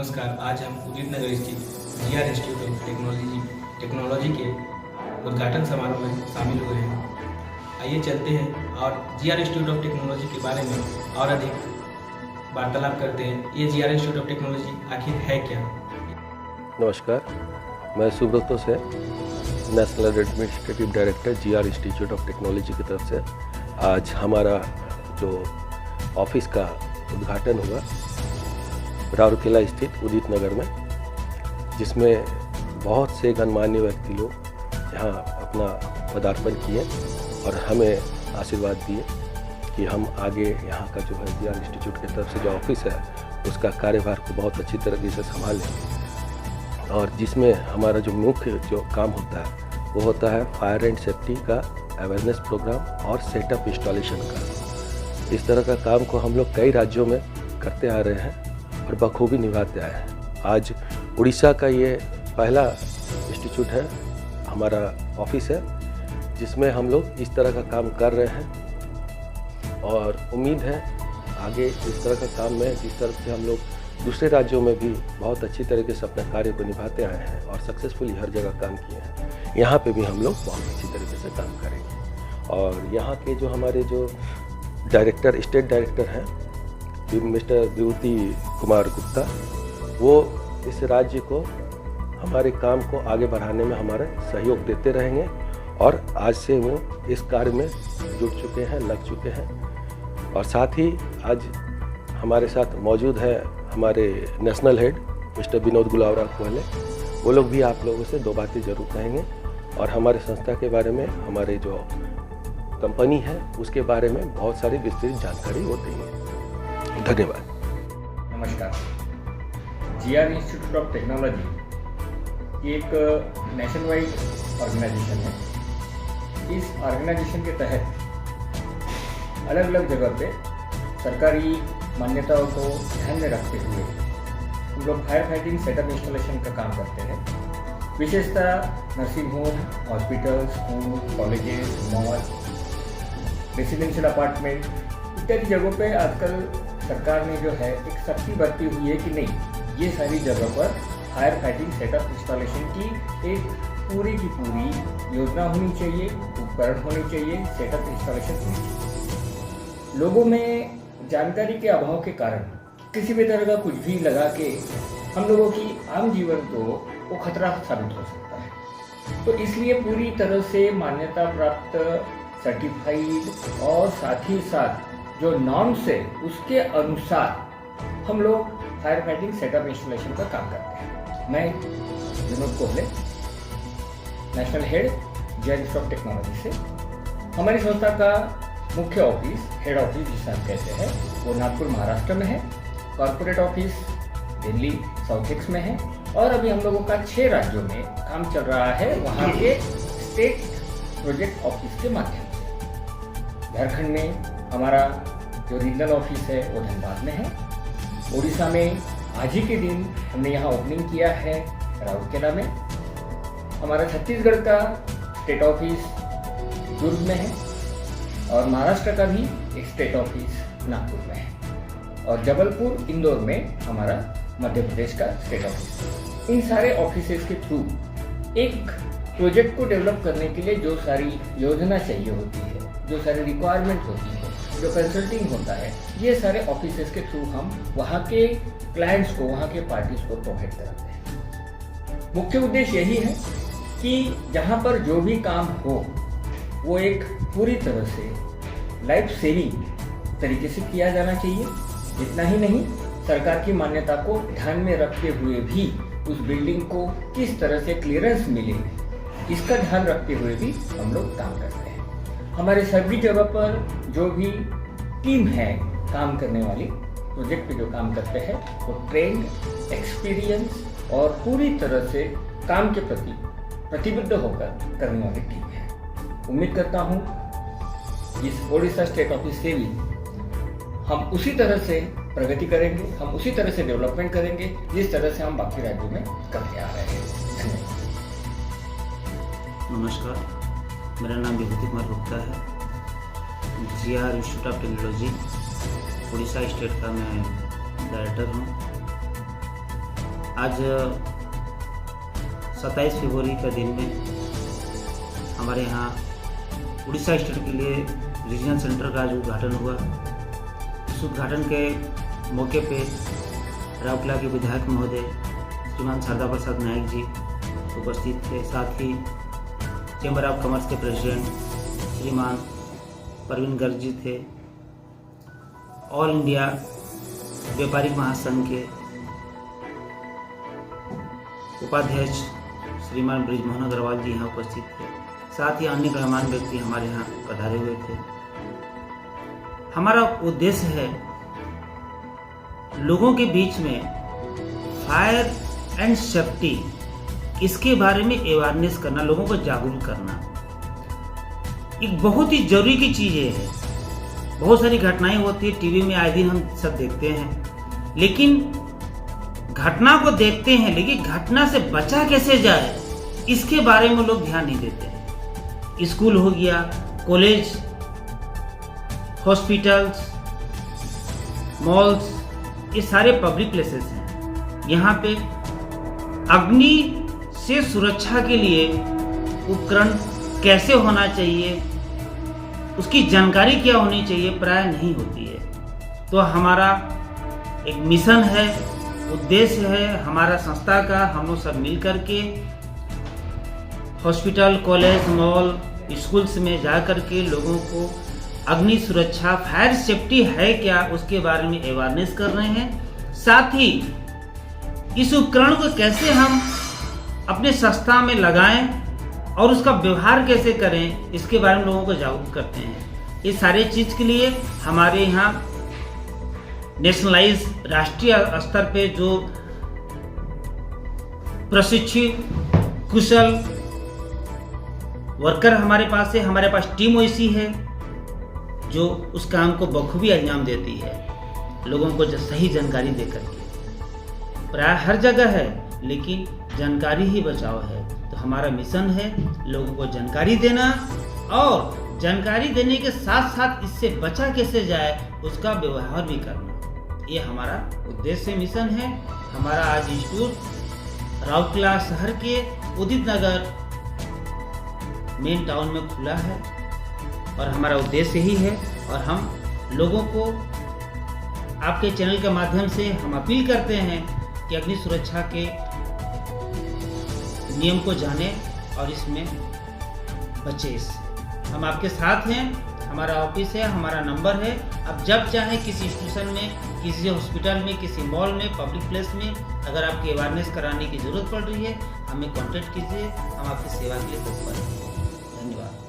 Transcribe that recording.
नमस्कार। आज हम उदित नगर स्थित जीआर इंस्टीट्यूट ऑफ टेक्नोलॉजी के उद्घाटन समारोह में शामिल हुए हैं। आइए चलते हैं और जीआर इंस्टीट्यूट ऑफ टेक्नोलॉजी के बारे में और अधिक वार्तालाप करते हैं। ये जीआर इंस्टीट्यूट ऑफ टेक्नोलॉजी आखिर है क्या? नमस्कार, मैं सुब्रतो से national administrative director GR institute of technology की तरफ से आज हमारा जो ऑफिस का उद्घाटन हुआ राउरकेला स्थित उदित नगर में, जिसमें बहुत से गणमान्य व्यक्ति लोग यहाँ अपना पदार्पण किए और हमें आशीर्वाद दिए कि हम आगे यहाँ का जो है जीआर इंस्टीट्यूट की तरफ से जो ऑफिस है उसका कार्यभार को बहुत अच्छी तरीके से संभालें। और जिसमें हमारा जो मुख्य जो काम होता है वो होता है फायर एंड सेफ्टी का अवेयरनेस प्रोग्राम और सेटअप इंस्टॉलेशन का। इस तरह का काम को हम लोग कई राज्यों में करते आ रहे हैं और बखूबी निभाते आए हैं। आज उड़ीसा का ये पहला इंस्टीट्यूट है, हमारा ऑफिस है, जिसमें हम लोग इस तरह का काम कर रहे हैं और उम्मीद है आगे इस तरह का काम में जिस तरह से हम लोग दूसरे राज्यों में भी बहुत अच्छी तरीके से अपने कार्य को निभाते आए हैं और सक्सेसफुली हर जगह काम किए हैं, यहाँ पे भी हम लोग बहुत अच्छी तरीके से काम करेंगे। और यहाँ के जो हमारे जो डायरेक्टर, स्टेट डायरेक्टर हैं मिस्टर विभूति कुमार गुप्ता, वो इस राज्य को हमारे काम को आगे बढ़ाने में हमारा सहयोग देते रहेंगे और आज से वो इस कार्य में जुट चुके हैं, लग चुके हैं। और साथ ही आज हमारे साथ मौजूद है हमारे नेशनल हेड मिस्टर विनोद गुलावरा कोहले। वो लोग भी आप लोगों से दो बातें ज़रूर कहेंगे और हमारे संस्था के बारे में, हमारे जो कंपनी है उसके बारे में बहुत सारी विस्तृत जानकारी वो देंगे। धन्यवाद। नमस्कार। जीआर इंस्टीट्यूट ऑफ टेक्नोलॉजी एक नेशन वाइड ऑर्गेनाइजेशन है। इस ऑर्गेनाइजेशन के तहत अलग अलग जगह पे सरकारी मान्यताओं को ध्यान में रखते हुए हम लोग फायर फाइटिंग सेटअप इंस्टॉलेशन का काम करते हैं। विशेषतः nursing home, hospital, school, colleges, mall, residential apartment इत्यादि जगहों पे आजकल सरकार ने जो है एक सख्ती बरती हुई है कि नहीं, ये सारी जगह पर फायर फाइटिंग सेटअप इंस्टॉलेशन की एक पूरी की पूरी योजना होनी चाहिए, उपकरण होने चाहिए, सेटअप इंस्टॉलेशन होनी चाहिए। लोगों में जानकारी के अभाव के कारण किसी भी तरह का कुछ भी लगा के हम लोगों की आम जीवन को वो खतरा साबित हो सकता है। तो इसलिए पूरी तरह से मान्यता प्राप्त, सर्टिफाइड और साथ ही साथ जो नॉर्म्स है उसके अनुसार हम लोग फायर फाइटिंग सेटअप इंस्टॉलेशन का काम करते हैं। मैं Vinod Kohle, national head GR institute of technology से। हमारी संस्था का मुख्य ऑफिस, हेड ऑफिस जिसे हम कहते हैं, वो नागपुर महाराष्ट्र में है। Corporate office Delhi south x में है और अभी हम लोगों का 6 राज्यों में काम चल रहा है, वहाँ के स्टेट प्रोजेक्ट ऑफिस के माध्यम से। झारखंड में हमारा जो रीजनल ऑफिस है वो धनबाद में है। उड़ीसा में आज ही के दिन हमने यहाँ ओपनिंग किया है राउरकेला में। हमारा छत्तीसगढ़ का स्टेट ऑफिस दुर्ग में है और महाराष्ट्र का भी एक स्टेट ऑफिस नागपुर में है और जबलपुर, इंदौर में हमारा मध्य प्रदेश का स्टेट ऑफिस। इन सारे ऑफिसेस के थ्रू एक प्रोजेक्ट को डेवलप करने के लिए जो सारी योजना चाहिए होती है, जो सारी रिक्वायरमेंट होती है, जो कंसल्टिंग होता है, ये सारे ऑफिसेस के थ्रू हम वहाँ के क्लाइंट्स को, वहाँ के पार्टीज को प्रोवाइड कराते हैं। मुख्य उद्देश्य यही है कि जहाँ पर जो भी काम हो वो एक पूरी तरह से लाइफ सेविंग तरीके से किया जाना चाहिए। इतना ही नहीं, सरकार की मान्यता को ध्यान में रखते हुए भी उस बिल्डिंग को किस तरह से क्लियरेंस मिले, इसका ध्यान रखते हुए भी हम लोग काम करते हैं। हमारे सभी जगह पर जो भी टीम है काम करने वाली, प्रोजेक्ट पे जो काम करते हैं, वो ट्रेंड, एक्सपीरियंस और पूरी तरह से काम के प्रति प्रतिबद्ध होकर करने वाली टीम है। उम्मीद करता हूँ इस ओडिशा स्टेट ऑफिस से भी हम उसी तरह से प्रगति करेंगे, हम उसी तरह से डेवलपमेंट करेंगे जिस तरह से हम बाकी राज्यों में करते आ रहे हैं। धन्यवाद। नमस्कार, मेरा नाम विभूति कुमार गुप्ता है। GR institute of technology Orissa state का मैं डायरेक्टर हूँ। आज 27 फरवरी के दिन में हमारे यहाँ उड़ीसा स्टेट के लिए रीजनल सेंटर का आज उद्घाटन हुआ। इस उद्घाटन के मौके पे राउरकेला के विधायक महोदय श्रीमान शारदा प्रसाद नायक जी उपस्थित थे। साथ ही चैम्बर ऑफ कॉमर्स के प्रेसिडेंट श्रीमान परवीन गर्ग जी थे। ऑल इंडिया व्यापारिक महासंघ के उपाध्यक्ष श्रीमान ब्रिजमोहन अग्रवाल जी यहाँ उपस्थित थे। साथ ही अन्य गणमान्य व्यक्ति हमारे यहाँ पधारे हुए थे। हमारा उद्देश्य है लोगों के बीच में फायर एंड सेफ्टी इसके बारे में अवेयरनेस करना, लोगों को जागरूक करना एक बहुत ही जरूरी की चीज़ है। बहुत सारी घटनाएं होती है, टीवी में आए दिन हम सब देखते हैं, लेकिन घटना को देखते हैं लेकिन घटना से बचा कैसे जाए इसके बारे में लोग ध्यान नहीं देते हैं। स्कूल हो गया, कॉलेज, हॉस्पिटल्स, मॉल्स, ये सारे पब्लिक प्लेसेस हैं। यहाँ पे अग्नि से सुरक्षा के लिए उपकरण कैसे होना चाहिए, उसकी जानकारी क्या होनी चाहिए, प्राय नहीं होती है। तो हमारा एक मिशन है, उद्देश्य है हमारा संस्था का, हम लोग सब मिल करके हॉस्पिटल, कॉलेज, मॉल, स्कूल्स में जा करके लोगों को अग्नि सुरक्षा, फायर सेफ्टी है क्या उसके बारे में अवेयरनेस कर रहे हैं। साथ ही इस उपकरण को कैसे हम अपने संस्था में लगाएं और उसका व्यवहार कैसे करें इसके बारे में लोगों को जागरूक करते हैं। ये सारे चीज़ के लिए हमारे यहाँ नेशनलाइज राष्ट्रीय स्तर पे जो प्रशिक्षित कुशल वर्कर हमारे पास है, हमारे पास टीम ऐसी है जो उस काम को बखूबी अंजाम देती है, लोगों को सही जानकारी दे करके। प्राय हर जगह है लेकिन जानकारी ही बचाव है। तो हमारा मिशन है लोगों को जानकारी देना और जानकारी देने के साथ साथ इससे बचा कैसे जाए उसका व्यवहार भी करना, ये हमारा उद्देश्य मिशन है। हमारा आज इंस्टीट्यूट राउरकेला शहर के उदित नगर मेन टाउन में खुला है और हमारा उद्देश्य यही है। और हम लोगों को आपके चैनल के माध्यम से हम अपील करते हैं कि अग्नि सुरक्षा के नियम को जाने और इसमें बचे इससे। हम आपके साथ हैं, हमारा ऑफिस है, हमारा नंबर है। आप जब चाहें किसी इंस्टीट्यूशन में, किसी हॉस्पिटल में, किसी मॉल में, पब्लिक प्लेस में अगर आपकी अवेयरनेस कराने की जरूरत पड़ रही है हमें कांटेक्ट कीजिए, हम आपकी सेवा के लिए तत्पर हैं। धन्यवाद।